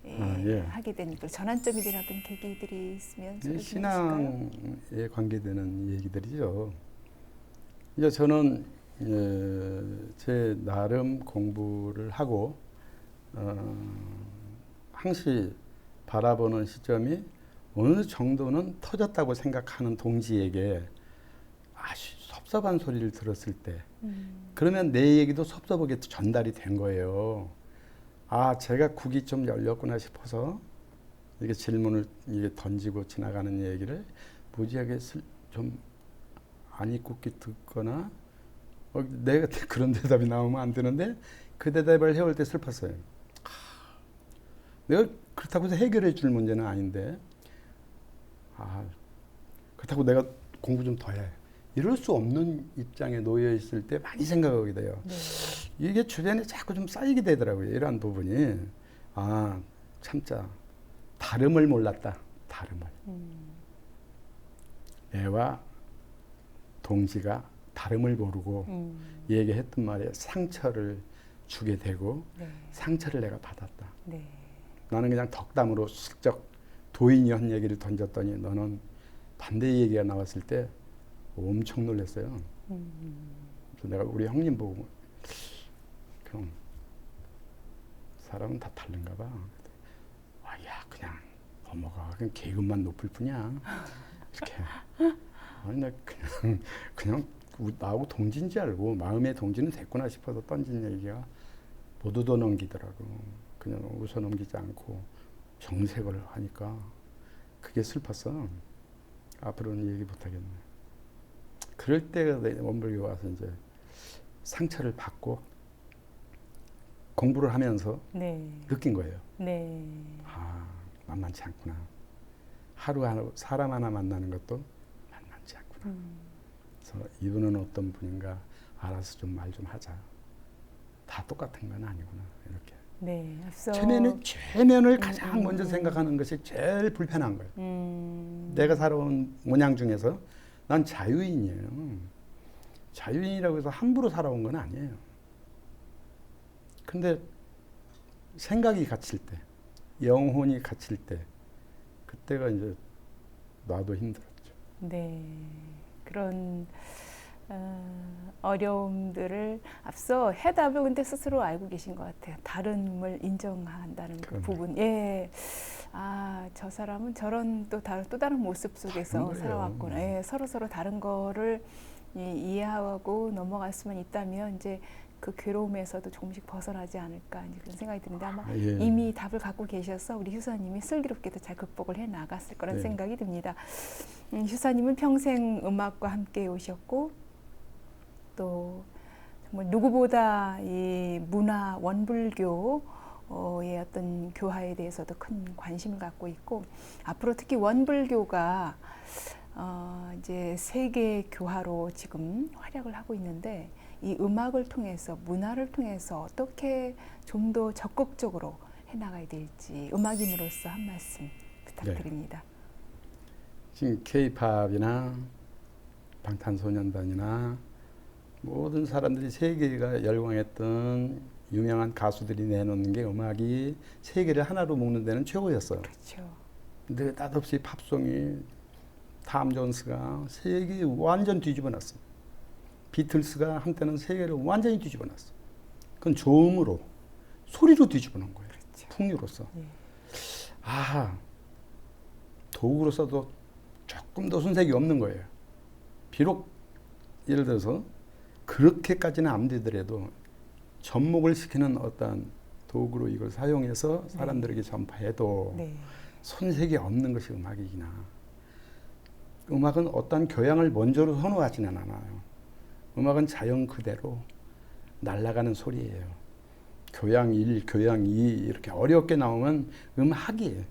예. 하게 된 그 전환점이 된 어떤 계기들이 있으면 소개 좀 해주실까요? 신앙에 관계되는 얘기들이죠. 이제 저는 제 나름 공부를 하고 항시 바라보는 시점이 어느 정도는 터졌다고 생각하는 동지에게 아주 섭섭한 소리를 들었을 때 그러면 내 얘기도 섭섭하게 전달이 된 거예요. 아, 제가 국이 좀 열렸구나 싶어서 이렇게 질문을 이게 던지고 지나가는 얘기를 무지하게 좀 안 이쁘게 듣거나 내가 그런 대답이 나오면 안 되는데 그 대답을 해올 때 슬펐어요. 내가 그렇다고 해서 해결해 줄 문제는 아닌데 그렇다고 내가 공부 좀 더 해. 이럴 수 없는 입장에 놓여 있을 때 많이 생각하게 돼요. 네. 이게 주변에 자꾸 좀 쌓이게 되더라고요. 이러한 부분이. 참자. 다름을 몰랐다. 다름을. 애와 동지가 다름을 모르고 얘기했던 말에 상처를 주게 되고 네. 상처를 내가 받았다. 네. 나는 그냥 덕담으로 슬쩍 도인이 한 얘기를 던졌더니 너는 반대 얘기가 나왔을 때 엄청 놀랐어요. 그래서 내가 우리 형님 보고 그럼 사람은 다 다른가 봐. 야 그냥 넘어가. 그냥 계급만 높을 뿐이야. 이렇게. 아니 나 그냥 나하고 동지인지 알고 마음의 동지는 됐구나 싶어서 던진 얘기가 못 얻어 넘기더라고. 그냥 웃어 넘기지 않고 정색을 하니까 그게 슬펐어. 앞으로는 얘기 못 하겠네. 그럴 때가 원불교 와서 이제 상처를 받고 공부를 하면서 네. 느낀 거예요. 네. 만만치 않구나. 하루하루 사람 하나 만나는 것도 만만치 않구나. 그래서 이분은 어떤 분인가 알아서 좀 말 좀 하자. 다 똑같은 건 아니구나. 이렇게. 네. 앞서 최면을 가장 먼저 생각하는 것이 제일 불편한 거예요. 내가 살아온 문양 중에서 난 자유인이에요. 자유인이라고 해서 함부로 살아온 건 아니에요. 근데 생각이 갇힐 때, 영혼이 갇힐 때, 그때가 이제 나도 힘들었죠. 네. 그런 어려움들을 앞서 해답을 근데 스스로 알고 계신 것 같아요. 다름을 인정한다는 그 부분. 예. 저 사람은 저런 또 다른 모습 속에서 살아왔구나. 예, 서로 다른 거를 이해하고 넘어갈 수만 있다면 이제 그 괴로움에서도 조금씩 벗어나지 않을까 그런 생각이 드는데 아마 이미 답을 갖고 계셔서 우리 휴사님이 슬기롭게도 잘 극복을 해 나갔을 거란 생각이 듭니다. 휴사님은 평생 음악과 함께 오셨고 또 정말 누구보다 이 문화 원불교의 어떤 교화에 대해서도 큰 관심을 갖고 있고 앞으로 특히 원불교가 이제 세계 교화로 지금 활약을 하고 있는데 이 음악을 통해서 문화를 통해서 어떻게 좀 더 적극적으로 해나가야 될지 음악인으로서 한 말씀 부탁드립니다. 지금 K-팝이나 방탄소년단이나 모든 사람들이 세계가 열광했던 유명한 가수들이 내놓는 게 음악이 세계를 하나로 묶는 데는 최고였어요. 그렇죠. 근데 느닷없이 팝송이 탐 존스가 세계 완전 뒤집어놨어요. 비틀스가 한때는 세계를 완전히 뒤집어놨어요. 그건 조음으로 소리로 뒤집어놓은 거예요. 그렇죠. 풍류로서. 예. 도구로서도 조금 더 손색이 없는 거예요. 비록 예를 들어서 그렇게까지는 안 되더라도 접목을 시키는 어떤 도구로 이걸 사용해서 사람들에게 전파해도 손색이 없는 것이 음악이구나. 음악은 어떤 교양을 먼저로 선호하지는 않아요. 음악은 자연 그대로 날아가는 소리예요. 교양 1, 교양 2 이렇게 어렵게 나오면 음악이에요.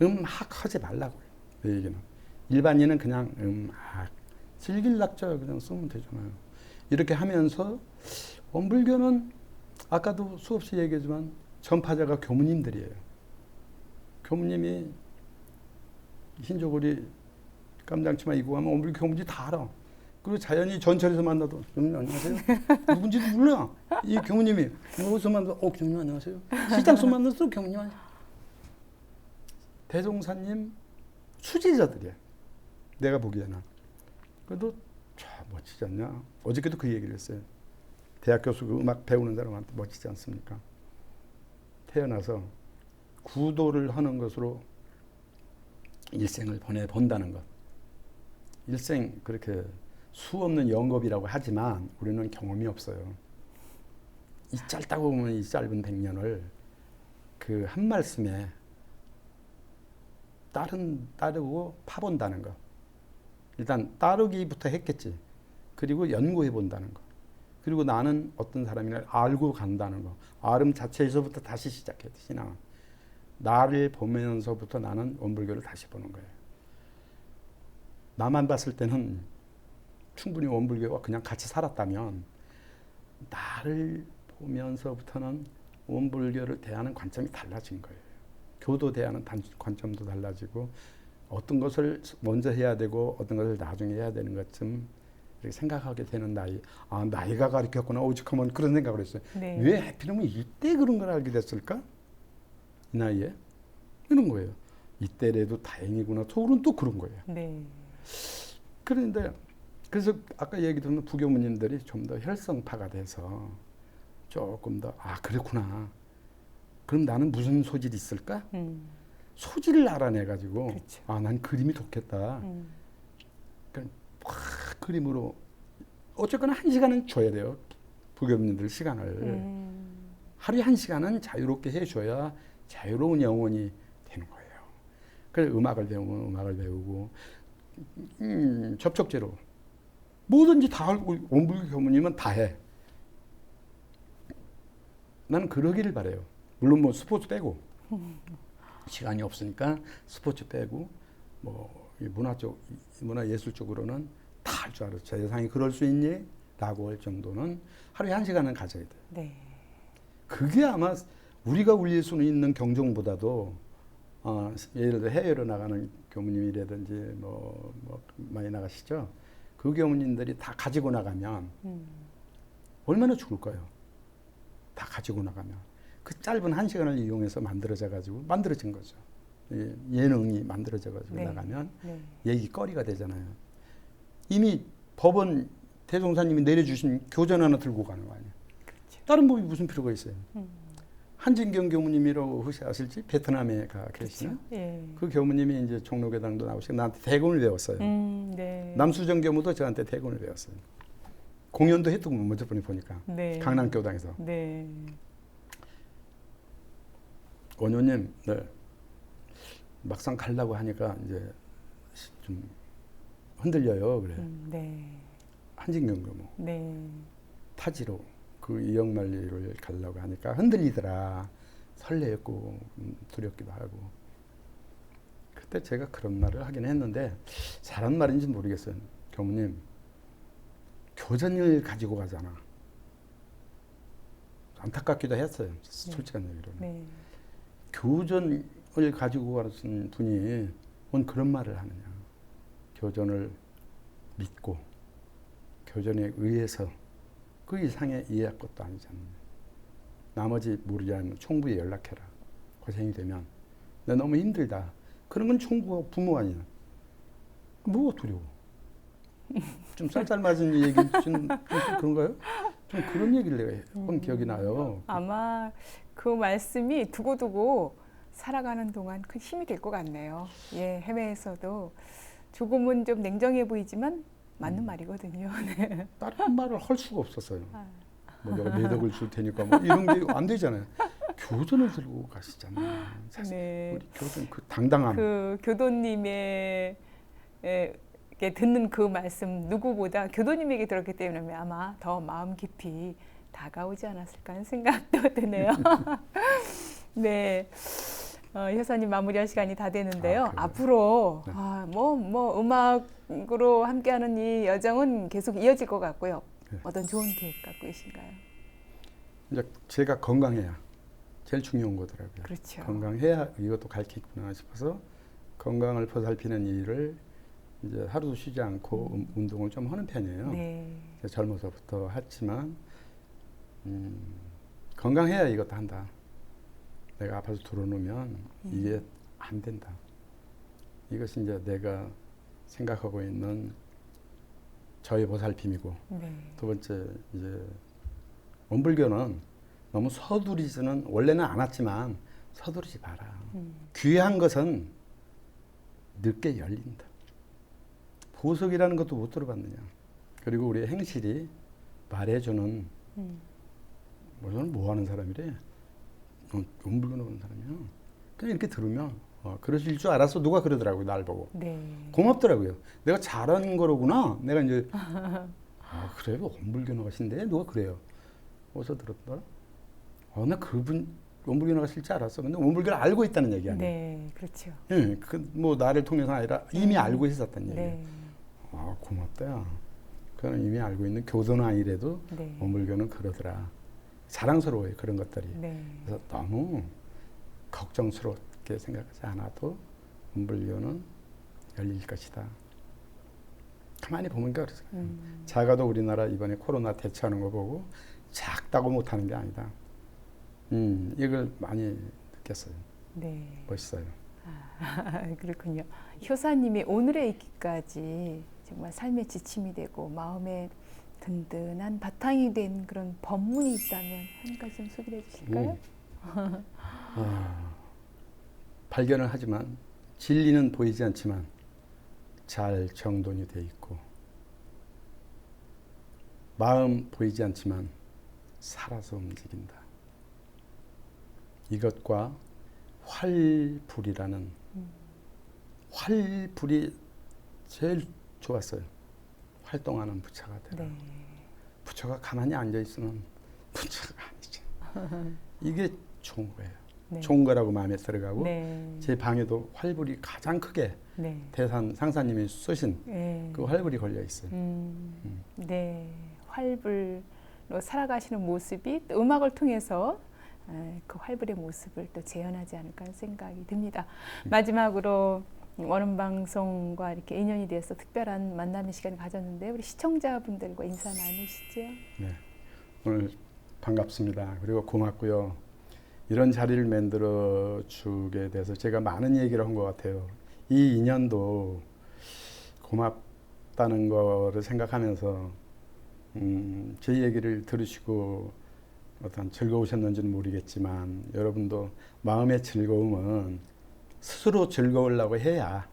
음악 하지 말라고요. 그 얘기는. 일반인은 그냥 음악, 즐길 낙자 그냥 쓰면 되잖아요. 이렇게 하면서 원불교는 아까도 수없이 얘기했지만 전파자가 교무님들이에요. 교무님이 흰저고리 깜장치마 입고 가면 원불교 교무지 다 알아. 그리고 자연히 전철에서 만나도 교무님 안녕하세요. 누군지도 몰라. 이 교무님이 어디서 만나도 교무님 안녕하세요. 시장에서 만나도 교무님 안녕하세요. 대종사님 수지자들이야. 내가 보기에는. 그래도 참 멋지지 않냐. 어저께도 그 얘기를 했어요. 대학 교수 음악 배우는 사람한테 멋지지 않습니까? 태어나서 구도를 하는 것으로 일생을 보내본다는 것. 일생 그렇게 수 없는 영겁이라고 하지만 우리는 경험이 없어요. 이 짧다고 보면 이 짧은 100년을 그 한 말씀에 따르고 파본다는 것. 일단 따르기부터 했겠지. 그리고 연구해 본다는 것. 그리고 나는 어떤 사람이나 알고 간다는 거. 알음 자체에서부터 다시 시작해. 신앙은. 나를 보면서부터 나는 원불교를 다시 보는 거예요. 나만 봤을 때는 충분히 원불교와 그냥 같이 살았다면 나를 보면서부터는 원불교를 대하는 관점이 달라진 거예요. 교도 대하는 관점도 달라지고 어떤 것을 먼저 해야 되고 어떤 것을 나중에 해야 되는 것쯤 이렇게 생각하게 되는 나이. 아, 나이가 가르쳤구나. 오죽하면 그런 생각을 했어요. 네. 왜 하필이면 이때 그런 걸 알게 됐을까? 이 나이에? 이런 거예요. 이때라도 다행이구나. 속으로는 또 그런 거예요. 네. 그런데 그래서 아까 얘기 들으면 부교무님들이 좀 더 혈성파가 돼서 조금 더 그렇구나. 그럼 나는 무슨 소질이 있을까? 소질을 알아내가지고 그렇죠. 난 그림이 좋겠다. 그러니까 확 그림으로 어쨌거나 1시간은 줘야 돼요. 부교무님들 시간을. 하루에 1시간은 자유롭게 해줘야 자유로운 영혼이 되는 거예요. 그래서 음악을 배우면 음악을 배우고 접촉제로 뭐든지 다 알고 원불교 교무님은 다 해. 나는 그러기를 바래요. 물론 뭐 스포츠 빼고 시간이 없으니까 스포츠 빼고 뭐 문화 예술 쪽으로는 다 할 줄 알아. 세상이 그럴 수 있니? 라고 할 정도는 하루에 1시간은 가져야 돼요. 네. 그게 아마 우리가 울릴 수는 있는 경종보다도 예를 들어 해외로 나가는 교무님이라든지 뭐 많이 나가시죠. 그 교무님들이 다 가지고 나가면 얼마나 좋을까요? 다 가지고 나가면 그 짧은 1시간을 이용해서 만들어진 거죠. 예능이 만들어져가지고 나가면 얘기거리가 되잖아요. 이미 법원 대종사님이 내려주신 교전 하나 들고 가는 거 아니에요. 그렇죠. 다른 법이 무슨 필요가 있어요. 한진경 교무님이라고 혹시 아실지? 베트남에 가 계시나? 예. 그 교무님이 이제 종로교당도 나오시고 나한테 대금을 배웠어요. 네. 남수정 교무도 저한테 대금을 배웠어요. 공연도 했더군 먼저 보니까. 네. 강남교당에서. 네. 원효님, 네. 막상 가려고 하니까 이제 좀 흔들려요. 그래. 네. 한진경 교무. 네. 타지로 그 이영만리를 가려고 하니까 흔들리더라. 설레었고 두렵기도 하고. 그때 제가 그런 말을 하긴 했는데 잘한 말인지 모르겠어요. 교무님, 교전을 가지고 가잖아. 안타깝기도 했어요. 솔직한 얘기로는. 네. 교전을 가지고 가는 분이 뭔 그런 말을 하느냐. 교전을 믿고 교전에 의해서 그 이상의 이해할 것도 아니잖아요. 나머지 모르지 않으면 총부에 연락해라. 고생이 되면 나 너무 힘들다. 그런 건 총부가 부모 아니야. 뭐가 두려워. 좀 쌀쌀맞은 얘기 좀 그런가요? 좀 그런 얘기를 내가 한 기억이 나요. 아마 그 말씀이 두고두고 살아가는 동안 큰 힘이 될 것 같네요. 예, 해외에서도 조금은 좀 냉정해 보이지만 맞는 말이거든요. 네. 다른 말을 할 수가 없었어요. 뭐 내가 매덕을 줄 테니까 뭐 이런 게 안 되잖아요. 교돈을 들고 가시잖아요. 사실 네. 우리 교돈 그 당당함. 그 교도님의 게 듣는 그 말씀 누구보다 교도님에게 들었기 때문에 아마 더 마음 깊이 다가오지 않았을까 하는 생각도 드네요. 네. 효사님 마무리할 시간이 다 되는데요. 앞으로 네. 뭐 음악으로 함께하는 이 여정은 계속 이어질 것 같고요. 네. 어떤 좋은 계획 갖고 계신가요? 이제 제가 건강해야 제일 중요한 거더라고요. 그렇죠. 건강해야 이것도 갈 게 있구나 싶어서 건강을 보살피는 일을 이제 하루도 쉬지 않고 운동을 좀 하는 편이에요. 네. 젊어서부터 했지만 건강해야 이것도 한다. 내가 아파서 들어놓으면 이게 안 된다. 이것이 이제 내가 생각하고 있는 저의 보살핌이고 네. 두 번째 이제 원불교는 너무 서두르지는 원래는 않았지만 서두르지 마라. 귀한 것은 늦게 열린다. 보석이라는 것도 못 들어봤느냐. 그리고 우리 행실이 말해주는 저는 뭐 하는 사람이래. 원불교 나오는 사람이야. 그냥 이렇게 들으면 그러실 줄 알았어. 누가 그러더라고요. 날 보고. 네. 고맙더라고요. 내가 잘하는 거로구나. 내가 이제 그래요? 원불교 나가신데? 누가 그래요? 어디서 들었더라? 나 그분 원불교 나가실 줄 알았어. 근데 원불교를 알고 있다는 얘기 아니에요? 네, 그렇죠. 예, 뭐 나를 통해서 아니라 이미 알고 있었단 얘기예요. 네. 고맙다. 그는 이미 알고 있는 교도는 아니래도 네. 원불교는 그러더라. 자랑스러워요, 그런 것들이. 네. 그래서 너무 걱정스럽게 생각하지 않아도 원불교는 열릴 것이다. 가만히 보면 그래서 작아도 우리나라 이번에 코로나 대처하는 거 보고 작다고 못하는 게 아니다. 이걸 많이 느꼈어요. 네. 멋있어요. 그렇군요. 효사님이 오늘에 있기까지 정말 삶의 지침이 되고 마음의 든든한 바탕이 된 그런 법문이 있다면 한 가지 좀 소개해 주실까요? 발견을 하지만 진리는 보이지 않지만 잘 정돈이 돼 있고 마음 보이지 않지만 살아서 움직인다. 이것과 활불이라는 활불이 제일 좋았어요. 활동하는 부처가 되라. 네. 부처가 가만히 앉아 있으면 부처가 아니죠. 이게 좋은 거예요. 네. 좋은 거라고 마음에 들어가고 네. 제 방에도 활불이 가장 크게 네. 대산 상사님이 쓰신 네. 그 활불이 걸려 있어요. 네. 활불로 살아가시는 모습이 또 음악을 통해서 그 활불의 모습을 또 재현하지 않을까 하는 생각이 듭니다. 마지막으로 원음방송과 이렇게 인연이 돼서 특별한 만남의 시간을 가졌는데 우리 시청자분들과 인사 나누시죠? 네, 오늘 반갑습니다. 그리고 고맙고요. 이런 자리를 만들어 주게 돼서 제가 많은 얘기를 한 것 같아요. 이 인연도 고맙다는 거를 생각하면서 제 얘기를 들으시고 어떤 즐거우셨는지는 모르겠지만 여러분도 마음의 즐거움은 스스로 즐거우려고 해야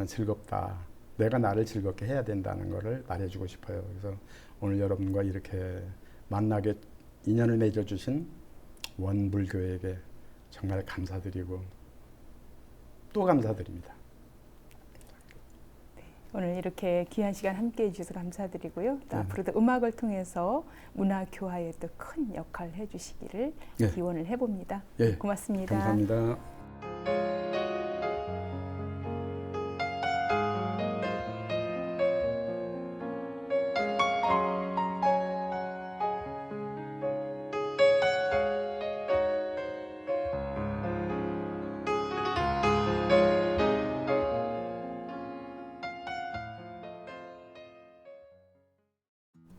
즐겁다. 내가 나를 즐겁게 해야 된다는 것을 말해주고 싶어요. 그래서 오늘 여러분과 이렇게 만나게 인연을 맺어주신 원불교에게 정말 감사드리고 또 감사드립니다. 오늘 이렇게 귀한 시간 함께 해주셔서 감사드리고요. 또 네. 앞으로도 음악을 통해서 문화 교화에 또 큰 역할을 해주시기를 네. 기원을 해봅니다. 예, 고맙습니다. 감사합니다.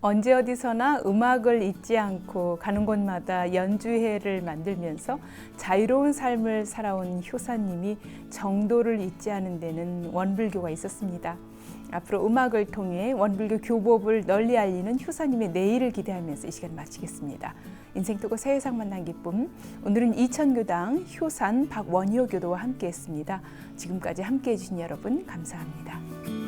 언제 어디서나 음악을 잊지 않고 가는 곳마다 연주회를 만들면서 자유로운 삶을 살아온 효사님이 정도를 잊지 않은 데는 원불교가 있었습니다. 앞으로 음악을 통해 원불교 교법을 널리 알리는 효사님의 내일을 기대하면서 이 시간 마치겠습니다. 인생토크 새해상 만난 기쁨, 오늘은 이천교당 효산 박원효 교도와 함께했습니다. 지금까지 함께해 주신 여러분 감사합니다.